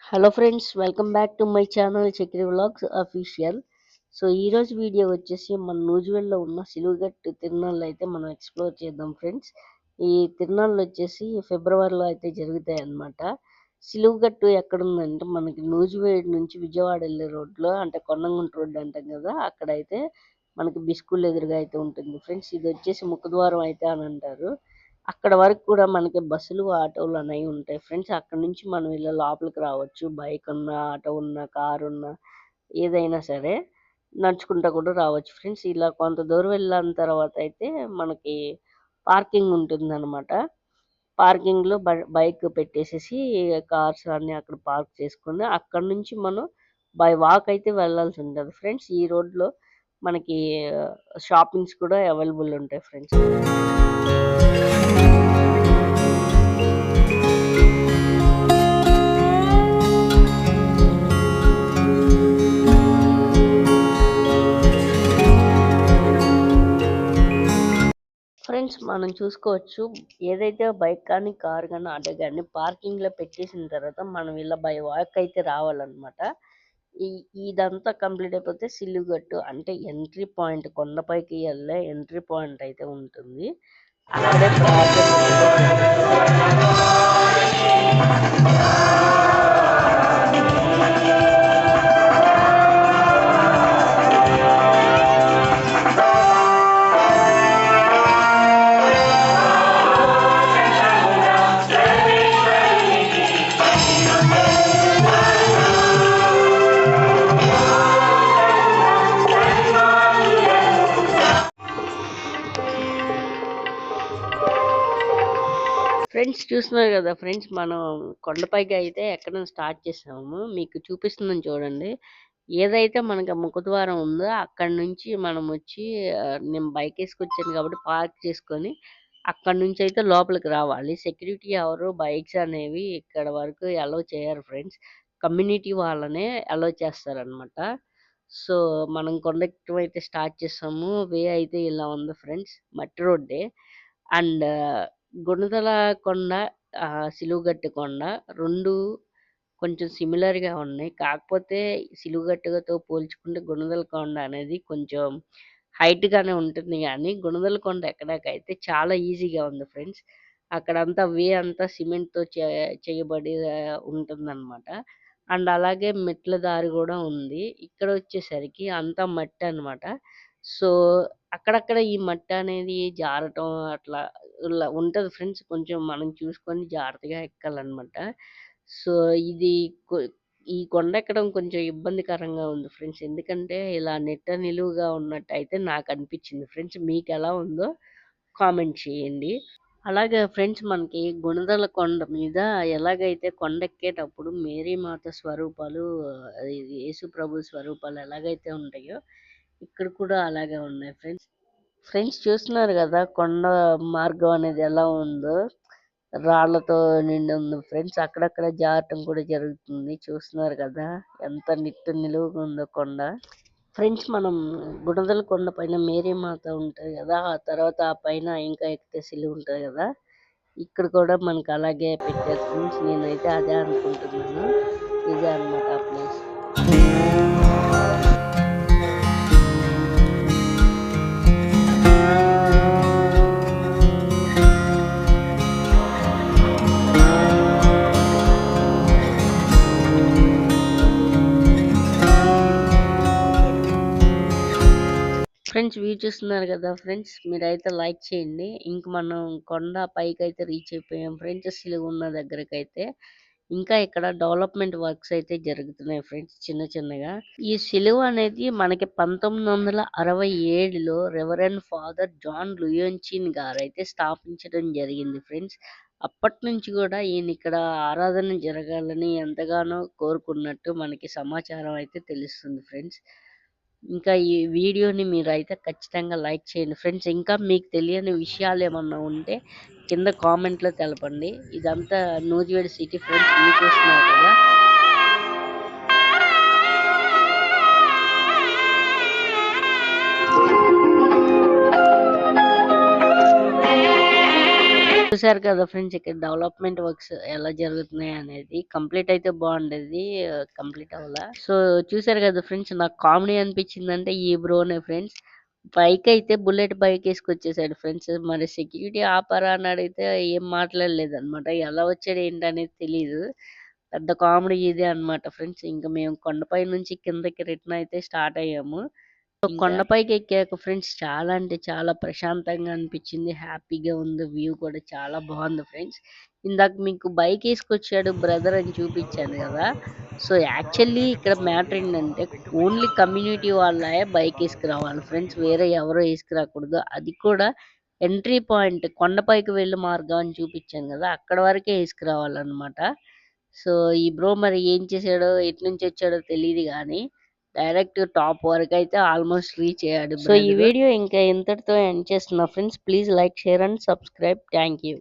Hello friends, welcome back to my channel Chakri vlogs official. So ఈరోజు video వచ్చేసి మన నూజివీడులో ఉన్న సిలువగట్టు తిరునాళ్ళు అయితే మనం ఎక్స్ప్లోర్ చేద్దాం ఫ్రెండ్స్. ఈ తిరునాళ్ళు వచ్చేసి ఫిబ్రవరిలో అయితే జరుగుతాయి అన్నమాట. సిలువగట్టు ఎక్కడుందంటే మనకి నూజివీడు నుంచి విజయవాడ వెళ్ళే రోడ్లో, అంటే కొండంగుంట రోడ్డు అంటాం కదా, అక్కడైతే మనకి బిస్కూల్ ఎదురుగా అయితే ఉంటుంది ఫ్రెండ్స్. ఇది వచ్చేసి ముఖద్వారం అయితే అని అంటారు. అక్కడ వరకు కూడా మనకి బస్సులు, ఆటోలు అనేవి ఉంటాయి ఫ్రెండ్స్. అక్కడ నుంచి మనం ఇలా లోపలికి రావచ్చు. బైక్ ఉన్నా, ఆటో ఉన్నా, కారు ఉన్నా, ఏదైనా సరే నడుచుకుంటా కూడా రావచ్చు ఫ్రెండ్స్. ఇలా కొంత దూరం వెళ్ళిన తర్వాత అయితే మనకి పార్కింగ్ ఉంటుందన్నమాట. పార్కింగ్‌లో బైక్ పెట్టేసేసి కార్స్ అన్నీ అక్కడ పార్క్ చేసుకొని అక్కడి నుంచి మనం బై వాక్ అయితే వెళ్ళాల్సి ఉంటది ఫ్రెండ్స్. ఈ రోడ్‌లో మనకి షాపింగ్స్ కూడా అవైలబుల్ ఉంటాయి ఫ్రెండ్స్. ఫ్రెండ్స్ మనం చూసుకోవచ్చు, ఏదైతే బైక్ కానీ, కార్ కానీ, ఆటో కానీ పార్కింగ్‌లో పెట్టేసిన తర్వాత మనం ఇలా బై వాక్ అయితే రావాలన్నమాట. ఈ ఇదంతా కంప్లీట్ అయిపోతే సిల్లుగట్టు అంటే ఎంట్రీ పాయింట్, కొండపైకి వెళ్ళే ఎంట్రీ పాయింట్ అయితే ఉంటుంది. అక్కడే ఫ్రెండ్స్ చూస్తున్నారు కదా ఫ్రెండ్స్, మనం కొండపైకి అయితే ఎక్కడం స్టార్ట్ చేసాము. మీకు చూపిస్తున్నాను చూడండి. ఏదైతే మనకి ముఖద్వారం ఉందో అక్కడి నుంచి మనం వచ్చి, నేను బైక్ వేసుకొచ్చాను కాబట్టి పార్క్ చేసుకొని అక్కడి నుంచి అయితే లోపలికి రావాలి. సెక్యూరిటీ ఎవరు బైక్స్ అనేవి ఇక్కడ వరకు అలౌ చేయరు ఫ్రెండ్స్. కమ్యూనిటీ వాళ్ళనే అలౌ చేస్తారనమాట. సో మనం కొండ ఎక్కడం అయితే స్టార్ట్ చేసాము. వే అయితే ఇలా ఉంది ఫ్రెండ్స్, మట్టి రోడ్డే. అండ్ గుణదల కొండ, సిలువగట్టు కొండ 2 కొంచెం సిమిలర్‌గా ఉన్నాయి. కాకపోతే సిలువగట్టుతో పోల్చుకుంటే గుణదల కొండ అనేది కొంచెం హైట్‌గానే ఉంటుంది గానీ, గుణదల కొండ ఎక్కడాకైతే చాలా ఈజీగా ఉంది ఫ్రెండ్స్. అక్కడంతా వే అంతా సిమెంట్‌తో చేయబడి ఉంటుందనమాట. అండ్ అలాగే మెట్ల దారి గూడా ఉంది. ఇక్కడొచ్చేసరికి అంతా మట్టనమాట. సో, అక్కడక్కడ ఈ మట్టనేది జారటం అట్లా ఇలా ఉంటది ఫ్రెండ్స్. కొంచెం మనం చూసుకొని జాగ్రత్తగా ఎక్కాలనమాట. సో, ఇది కొ ఈ కొండెక్కడం కొంచెం ఇబ్బందికరంగా ఉంది ఫ్రెండ్స్. ఎందుకంటే ఇలా నిలువుగా ఉన్నట్టయితే నాకనిపిచ్చింది ఫ్రెండ్స్. మీకెలా ఉందో కామెంట్ చేయండి. అలాగే ఫ్రెండ్స్ మనకి గుణదల కొండ మీద ఎలాగైతే కొండెక్కేటప్పుడు మేరీమాత స్వరూపాలు, అది యేసుప్రభు స్వరూపాలు ఎలాగైతే ఉంటాయో ఇక్కడ కూడా అలాగే ఉన్నాయి ఫ్రెండ్స్. ఫ్రెండ్స్ చూస్తున్నారు కదా కొండ మార్గం అనేది ఎలా ఉందో, రాళ్ళతో నిండి ఉంది ఫ్రెండ్స్. అక్కడక్కడ జారటం కూడా జరుగుతుంది. చూస్తున్నారు కదా ఎంత నిలువుగా ఉందో కొండ. ఫ్రెండ్స్ మనం గుణదల కొండ పైన మేరీమాత ఉంటది కదా, ఆ తర్వాత ఆ పైన ఇంకా ఎక్కితే సిలువ ఉంటది కదా, ఇక్కడ కూడా మనకి అలాగే పెట్టారు ఫ్రెండ్స్. నేనైతే అదే అనుకుంటున్నాను. ఇదే అన్నమాట ఆ ప్లేస్. ఫ్రెండ్స్ వ్యూ చూస్తున్నారు కదా ఫ్రెండ్స్, మీరైతే లైక్ చేయండి. ఇంక మనం కొండ పైకైతే రీచ్ అయిపోయాం ఫ్రెండ్స్. సిలువ ఉన్న దగ్గరకైతే ఇంకా ఇక్కడ డెవలప్మెంట్ వర్క్స్ అయితే జరుగుతున్నాయి ఫ్రెండ్స్, చిన్న చిన్నగా. ఈ సిలువ అనేది మనకి 1967లో రెవరెండ్ ఫాదర్ జాన్ లుయోన్చిన్ గారైతే స్థాపించడం జరిగింది ఫ్రెండ్స్. అప్పటి నుంచి కూడా ఈయన ఇక్కడ ఆరాధన జరగాలని ఎంతగానో కోరుకున్నట్టు మనకి సమాచారం అయితే తెలుస్తుంది ఫ్రెండ్స్. ఇంకా ఈ వీడియోని మీరైతే ఖచ్చితంగా లైక్ చేయండి ఫ్రెండ్స్. ఇంకా మీకు తెలియని విషయాలు ఏమన్నా ఉంటే కింద కామెంట్లో తెలపండి. ఇదంతా నూజివీడు సిటీ ఫ్రెండ్స్, వ్యూ చూస్తున్నారు కదా. చూసారు కదా ఫ్రెండ్స్, ఇక్కడ డెవలప్మెంట్ వర్క్స్ ఎలా జరుగుతున్నాయి అనేది. కంప్లీట్ అయితే బాగుండేది, కంప్లీట్ అవ్వాల. సో చూసారు కదా ఫ్రెండ్స్, నాకు కామెడీ అనిపించిందంటే ఈ బ్రోనే ఫ్రెండ్స్. బైక్ అయితే బుల్లెట్ బైక్ వేసుకొచ్చేసాడు ఫ్రెండ్స్. మరి సెక్యూరిటీ ఆపరా అని అడిగితే ఏం మాట్లాడలేదు అనమాట. ఎలా వచ్చాడు ఏంటనేది తెలీదు. పెద్ద కామెడీ ఇదే అన్నమాట ఫ్రెండ్స్. ఇంకా మేము కొండపై నుంచి కిందకి రిటర్న్ అయితే స్టార్ట్ అయ్యాము. సో కొండపైకి ఎక్కాక ఫ్రెండ్స్ చాలా అంటే చాలా ప్రశాంతంగా అనిపించింది. హ్యాపీగా ఉంది. వ్యూ కూడా చాలా బాగుంది ఫ్రెండ్స్. ఇందాక మీకు బైక్ వేసుకొచ్చాడు బ్రదర్ అని చూపించాను కదా. సో యాక్చువల్లీ ఇక్కడ మ్యాటర్ ఏంటంటే ఓన్లీ కమ్యూనిటీ వాళ్ళే బైక్ వేసుకురావాలి ఫ్రెండ్స్. వేరే ఎవరో వేసుకురాకూడదు. అది కూడా ఎంట్రీ పాయింట్ కొండపైకి వెళ్ళే మార్గం అని చూపించాను కదా, అక్కడ వరకే వేసుకురావాలన్నమాట. సో ఈ బ్రో మరి ఏం చేశాడో ఎటు నుంచి వచ్చాడో తెలియదు కానీ డైరెక్ట్ టాప్ వరకు అయితే ఆల్మోస్ట్ రీచ్ అయ్యాడు. సో ఈ వీడియో ఇంకా ఇంతటితో ఎండ్ చేస్తున్నా friends. Please like, share and subscribe. Thank you.